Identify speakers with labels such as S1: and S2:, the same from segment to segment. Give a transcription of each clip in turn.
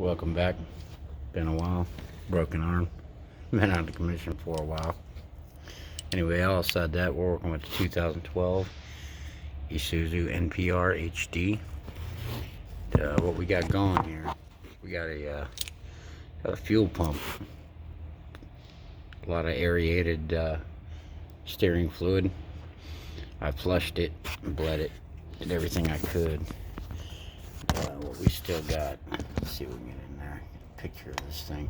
S1: Welcome back. Been a while. Broken arm. Been out of commission for a while. Anyway, outside that, we're working with the 2012 Isuzu NPR HD. What we got going here, we got a fuel pump. A lot of aerated steering fluid. I flushed it, bled it, did everything I could. What we still got, let's see if we can get in there, get a picture of this thing.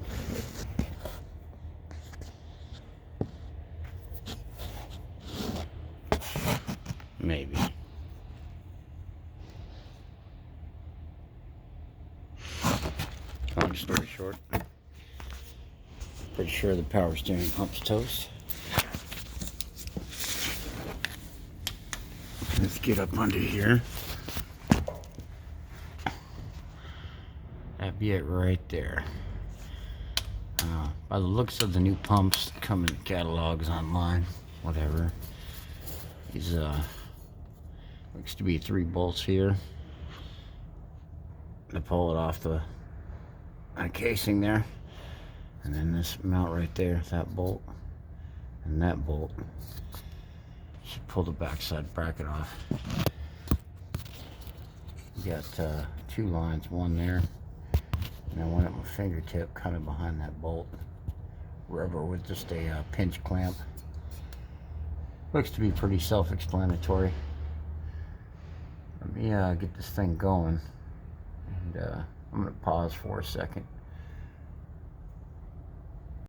S1: Maybe. Long story short, pretty sure the power steering pump's toast. Let's get up under here. That'd be it right there. By the looks of the new pumps that come in the catalogs online, whatever, these looks to be 3 bolts here to pull it off the casing there, and then this mount right there, that bolt and that bolt should pull the backside bracket off. You got 2 lines, one there and then one at my fingertip, kind of behind that bolt. Rubber with just a pinch clamp. Looks to be pretty self-explanatory. Let me get this thing going, and I'm going to pause for a second.